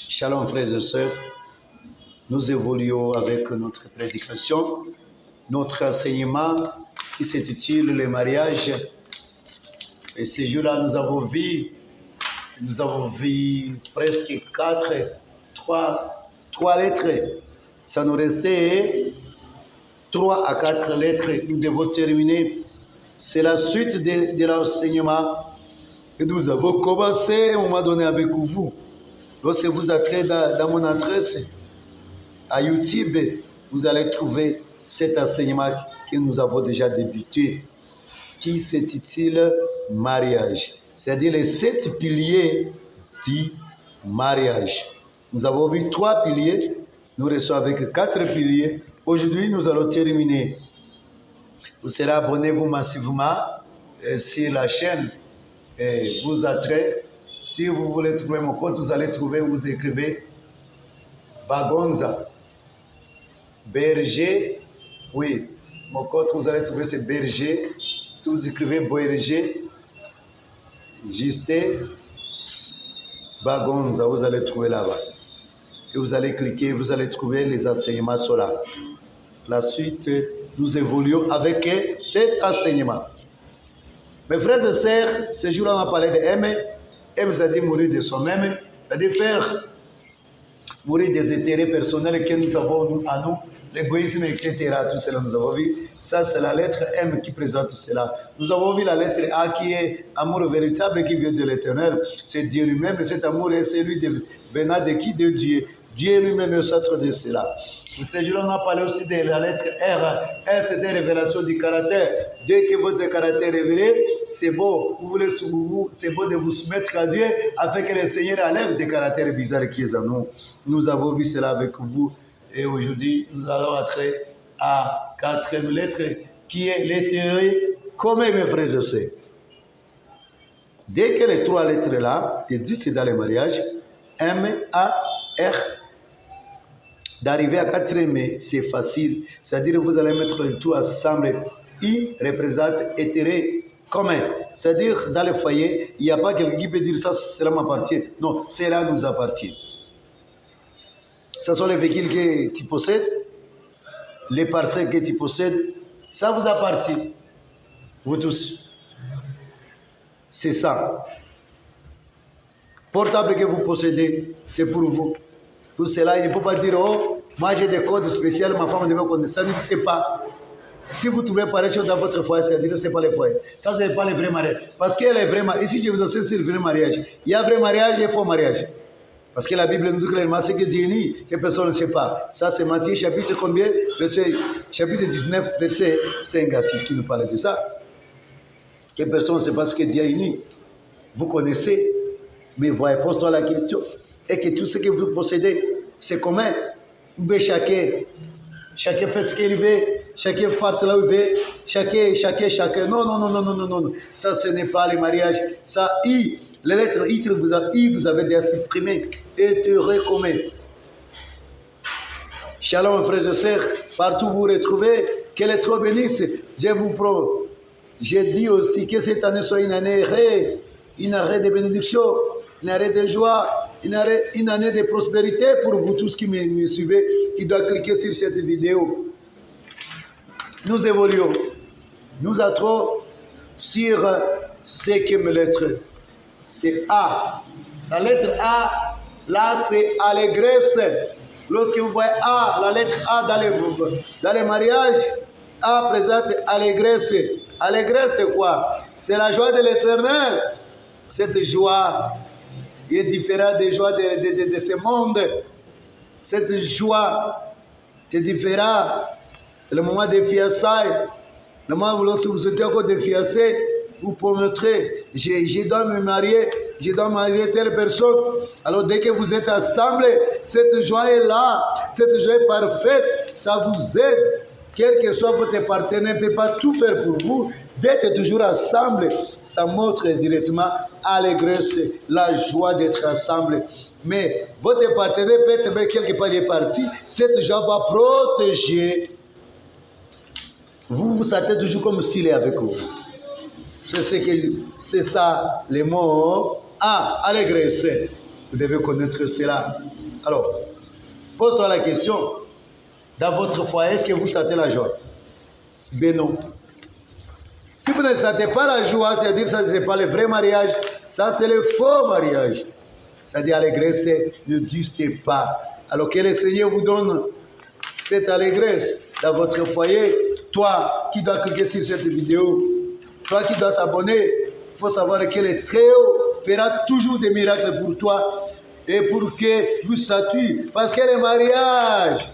Shalom frères et sœurs, nous évoluons avec notre prédication, notre enseignement qui s'intitule le mariage. Et ce jour-là, nous avons vu presque trois lettres. Ça nous restait 3 à 4 lettres. Nous devons terminer. C'est la suite de l'enseignement que nous avons commencé à un moment donné avec vous. Lorsque vous entrez dans mon adresse à YouTube, vous allez trouver cet enseignement que nous avons déjà débuté, qui s'intitule mariage. C'est-à-dire les 7 piliers du mariage. Nous avons vu 3 piliers, nous restons avec 4 piliers. Aujourd'hui, nous allons terminer. Vous serez abonnez-vous massivement sur la chaîne. Et vous entrez. Si vous voulez trouver mon compte, vous allez trouver, vous écrivez Bagonza. Berger, oui, mon compte, vous allez trouver c'est Berger. Si vous écrivez Berger, Justin Bagonza, vous allez trouver là-bas. Et vous allez cliquer, vous allez trouver les enseignements sur là. La suite, nous évoluons avec cet enseignement. Mes frères et sœurs, ce jour-là, on a parlé de aimer. Elle vous a dit mourir de soi-même, c'est-à-dire faire mourir des intérêts personnels que nous avons à nous, l'égoïsme, etc. Tout cela, nous avons vu. Ça, c'est la lettre M qui présente cela. Nous avons vu la lettre A qui est amour véritable qui vient de l'Éternel. C'est Dieu lui-même, et cet amour est celui venant de qui? De Dieu. Dieu lui-même est au centre de cela. Ce jour-là, on a parlé aussi de la lettre R. R, c'est une révélation du caractère. Dès que votre caractère est révélé, c'est beau. C'est beau de vous soumettre à Dieu afin que le Seigneur enlève des caractères bizarres qui sont en nous. Nous avons vu cela avec vous. Et aujourd'hui, nous allons entrer à 4e lettre qui est l'intérêt commun, mes frères et sœurs. Dès que les 3 lettres-là existent dans le mariage, M, A, R, d'arriver à 4e, c'est facile. C'est-à-dire que vous allez mettre le tout ensemble. I représente intérêt commun. C'est-à-dire, dans le foyer, il n'y a pas quelqu'un qui peut dire ça, cela m'appartient. Non, cela nous appartient. Ce sont les véhicules que tu possèdes, les parcelles que tu possèdes, ça vous appartient. Vous tous. C'est ça. Portable que vous possédez, c'est pour vous. Tout cela, il ne faut pas dire, oh, moi j'ai des codes spéciaux, ma femme devait connaître. Ça n'existe pas. Si vous trouvez pareil chose dans votre foyer, c'est-à-dire que ce n'est pas le foyer. Ça, ce n'est pas le vrai mariage. Parce qu'il y a le vrai mariage. Ici, je vous enseigne sur le vrai mariage. Il y a vrai mariage et faux mariage. Parce que la Bible nous dit clairement ce que Dieu dit, que personne ne sait pas. Ça, c'est Matthieu chapitre combien? Chapitre 19, verset 5 à 6 qui nous parle de ça. Que personne ne sait pas ce que Dieu a dit. Vous connaissez, mais voyez, pose-toi la question. Et que tout ce que vous possédez, c'est commun. Mais chacun fait ce qu'il veut, chacun part là où il veut, chacun. Non. Ça, ce n'est pas le mariage. Ça, I, les lettres I, vous avez déjà supprimé. Intérêt commun. Shalom, frères et sœurs, partout vous retrouvez, qu'elle est trop bénisse. Je vous promets. J'ai dit aussi que cette année soit une année de bénédiction, une année de joie, une année de prospérité pour vous tous qui me suivez, qui doivent cliquer sur cette vidéo. Nous évoluons. Nous entrons sur 5e lettre. C'est A. La lettre A, là, c'est allégresse. Lorsque vous voyez A, la lettre A dans les mariages, A présente allégresse. Allégresse, c'est quoi? C'est la joie de l'Éternel. Cette joie est différente des joies de ce monde. Cette joie, c'est différent. Le moment des fiançailles, le moment où lorsque vous êtes encore des fiancés, vous promettrez, je dois me marier, je dois marier telle personne. Alors dès que vous êtes ensemble, cette joie est là, cette joie est parfaite, ça vous aide. Quel que soit votre partenaire, ne peut pas tout faire pour vous. D'être toujours ensemble, ça montre directement l'allégresse, la joie d'être ensemble. Mais votre partenaire peut être quelque part parti, cette joie va protéger. Vous vous sentez toujours comme s'il est avec vous. C'est ça, le mot A, allégresse. Vous devez connaître cela. Alors, pose-toi la question. Dans votre foyer, est-ce que vous sentez la joie? Ben non. Si vous ne sentez pas la joie, c'est-à-dire que ce n'est pas le vrai mariage, ça c'est le faux mariage. C'est-à-dire allégresse n'existe pas. Alors que le Seigneur vous donne cette allégresse dans votre foyer. Toi qui dois cliquer sur cette vidéo, toi qui dois s'abonner, il faut savoir que le Très-Haut fera toujours des miracles pour toi et pour que tu satures. Parce que le mariage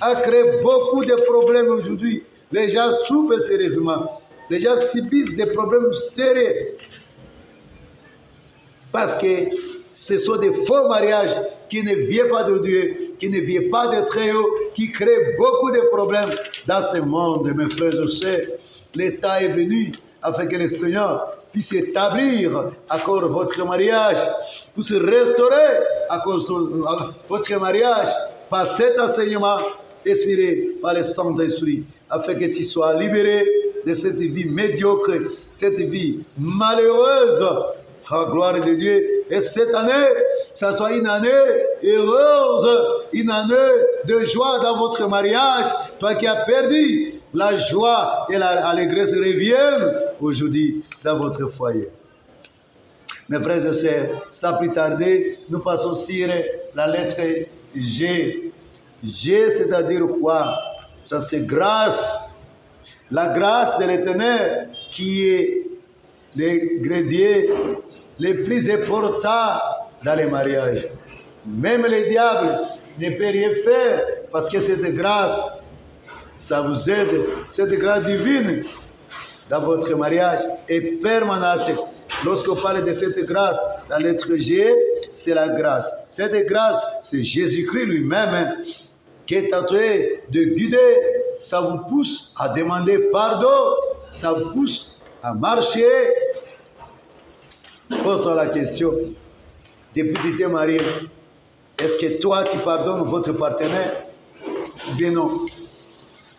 a créé beaucoup de problèmes aujourd'hui. Les gens souffrent sérieusement. Les gens subissent des problèmes sérieux. Parce que ce sont des faux mariages qui ne viennent pas de Dieu, qui ne viennent pas de Très-Haut, qui créent beaucoup de problèmes dans ce monde, mes frères et sœurs. L'état est venu afin que le Seigneur puisse établir encore votre mariage, puisse restaurer à cause de votre mariage par cet enseignement inspiré par le Saint-Esprit, afin que tu sois libéré de cette vie médiocre, cette vie malheureuse. À la gloire de Dieu. Et cette année, ça soit une année heureuse, une année de joie dans votre mariage. Toi qui as perdu, la joie et l'allégresse reviennent aujourd'hui dans votre foyer. Mes frères et sœurs, sans plus tarder, nous passons sur la lettre G. G, c'est-à-dire quoi? Ça, c'est grâce. La grâce de l'Éternel qui est l'ingrédient le plus important dans les mariages. Même le diable ne peut rien faire parce que cette grâce, ça vous aide. Cette grâce divine dans votre mariage est permanente. Lorsqu'on parle de cette grâce, la lettre G, c'est la grâce. Cette grâce, c'est Jésus-Christ lui-même qui est en train de guider. Ça vous pousse à demander pardon. Ça vous pousse à marcher. Pose-toi la question, depuis que tu t'es marié, est-ce que toi tu pardonnes votre partenaire? Bien non.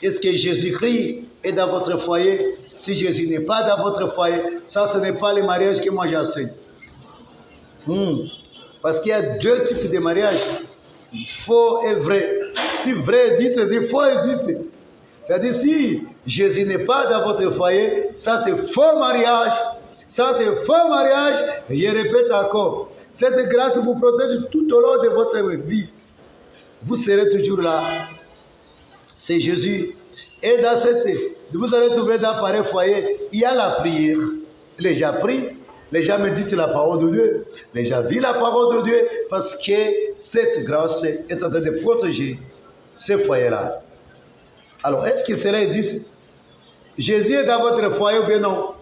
Est-ce que Jésus-Christ est dans votre foyer? Si Jésus n'est pas dans votre foyer, ça ce n'est pas le mariage que moi j'enseigne. Parce qu'il y a deux types de mariage, faux et vrai. Si vrai existe, c'est faux existe. C'est-à-dire si Jésus n'est pas dans votre foyer, ça c'est faux mariage. Ça, c'est faux mariage. Et je répète encore, cette grâce vous protège tout au long de votre vie. Vous serez toujours là. C'est Jésus. Et dans cette, vous allez trouver dans pareil foyer, il y a la prière. Les gens prient, les gens méditent la parole de Dieu, les gens vivent la parole de Dieu parce que cette grâce est en train de protéger ce foyer-là. Alors, est-ce que cela existe? Jésus est dans votre foyer ou bien non?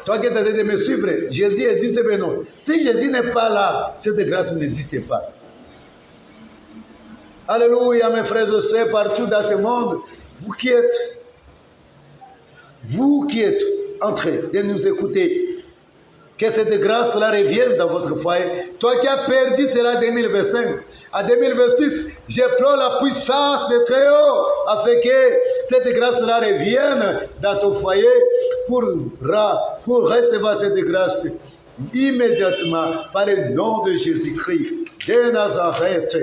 Toi qui es en train de me suivre, Jésus existe, mais non. Si Jésus n'est pas là, cette grâce n'existe pas. Alléluia, mes frères et sœurs, partout dans ce monde, vous qui êtes en train de nous écouter, que cette grâce-là revienne dans votre foyer. Toi qui as perdu cela en 2025, en 2026, j'implore la puissance de Très-Haut afin que cette grâce-là revienne dans ton foyer pour recevoir cette grâce immédiatement par le nom de Jésus-Christ de Nazareth.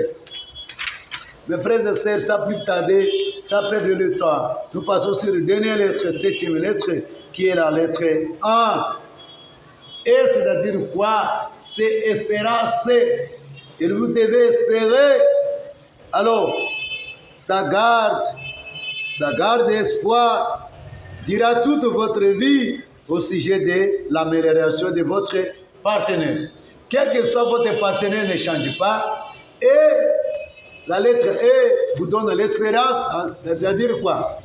Mes frères et sœurs, sans plus tarder, sans perdre le temps, nous passons sur la dernière lettre, 7e lettre, qui est la lettre A. Et c'est-à-dire quoi? C'est espérance. Et vous devez espérer. Alors, ça garde espoir, dira toute votre vie au sujet de l'amélioration de votre partenaire. Quel que soit votre partenaire, ne change pas. Et la lettre E vous donne l'espérance, c'est-à-dire quoi?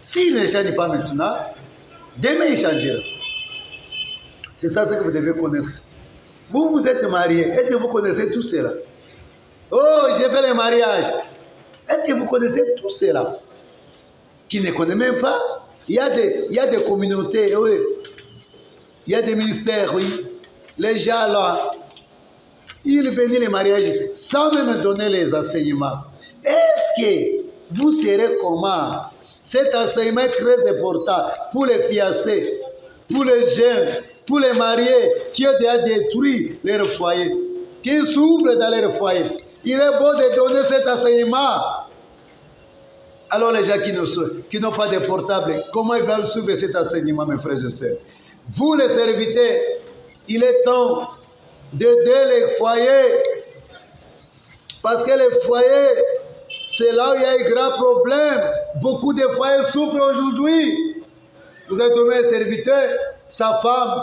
S'il ne change pas maintenant, demain il changera. C'est ça ce que vous devez connaître. Vous êtes marié. Est-ce que vous connaissez tout cela? Oh, j'ai fait le mariage. Est-ce que vous connaissez tout cela? Qui ne connaît même pas? Il y a des communautés, oui. Il y a des ministères, oui. Les gens là, ils bénissent les mariages sans même donner les enseignements. Est-ce que vous serez comment? Cet enseignement est très important pour les fiancés, pour les jeunes, pour les mariés qui ont déjà détruit leur foyer. qui souffrent dans leur foyer. Il est bon de donner cet enseignement. Alors les gens qui n'ont pas de portable, comment ils vont suivre cet enseignement, mes frères et sœurs? Vous les serviteurs, il est temps d'aider les foyers. Parce que les foyers, c'est là où il y a un grand problème. Beaucoup de foyers souffrent aujourd'hui. Vous avez trouvé un serviteur, sa femme,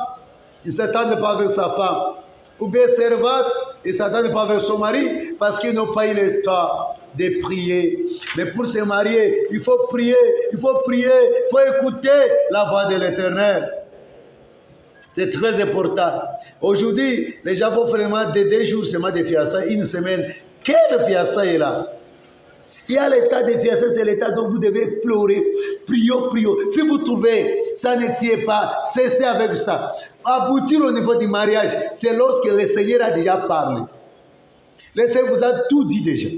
il ne s'attend pas avec sa femme. Ou bien servante, il ne s'attend pas avec son mari parce qu'ils n'ont pas eu le temps de prier. Mais pour se marier, il faut prier, il faut écouter la voix de l'Éternel. C'est très important. Aujourd'hui, les gens vont vraiment de 2 jours seulement de fiançailles, une semaine. Quelle fiançailles est là? Il y a l'état de fiançailles, c'est l'état dont vous devez pleurer. Prions. Si vous trouvez, ça ne tient pas, cessez avec ça. Aboutir au niveau du mariage, c'est lorsque le Seigneur a déjà parlé. Le Seigneur vous a tout dit déjà.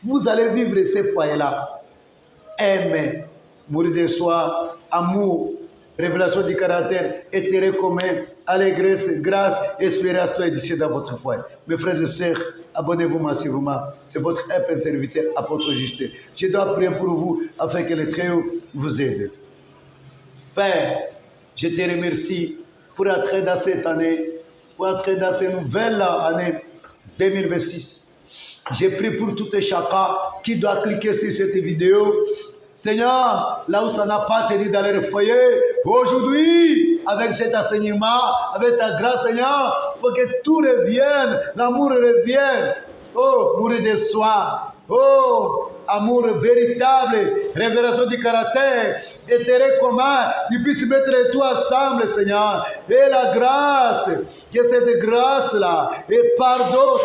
Vous allez vivre ces foyers-là. Aimer, mourir de soi, amour, révélation du caractère, intérêt commun, allégresse, grâce, espérance, toi et d'ici dans votre foyer. Mes frères et sœurs, abonnez-vous massivement. C'est votre humble serviteur, apôtre Justin. Je dois prier pour vous afin que le Très-Haut vous aide. Père, je te remercie pour entrer dans cette année, pour entrer dans cette nouvelle année 2026. J'ai prié pour tout et chacun qui doit cliquer sur cette vidéo. Seigneur, là où ça n'a pas tenu dans leur foyer, aujourd'hui, avec cet enseignement, avec ta grâce, Seigneur, il faut que tout revienne, l'amour revienne. Oh, mourir de soi. Oh, amour véritable, révélation du caractère, intérêt commun, qu'ils puissent mettre tout ensemble, Seigneur. Et la grâce, que cette grâce-là, et pardon,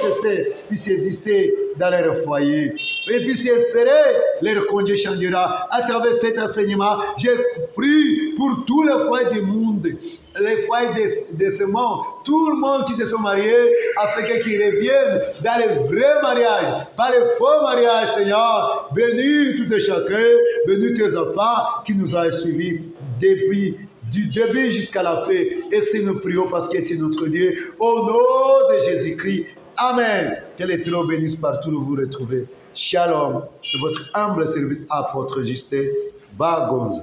puisse exister dans leur foyer. Et puisse espérer, leur conduite changera. À travers cet enseignement, je prie pour tous les foyers du monde, les foyers de ce monde, tout le monde qui se sont mariés, afin qu'ils reviennent dans le vrai mariage, pas le faux mariage, Seigneur. Bénis tout et chacun, bénis tes enfants qui nous ont suivis depuis du début jusqu'à la fin. Et si nous prions parce que tu es notre Dieu, au nom de Jésus-Christ. Amen. Que l'Éternel bénisse partout où vous vous retrouvez. Shalom. C'est votre humble serviteur, apôtre Justin Bagonza.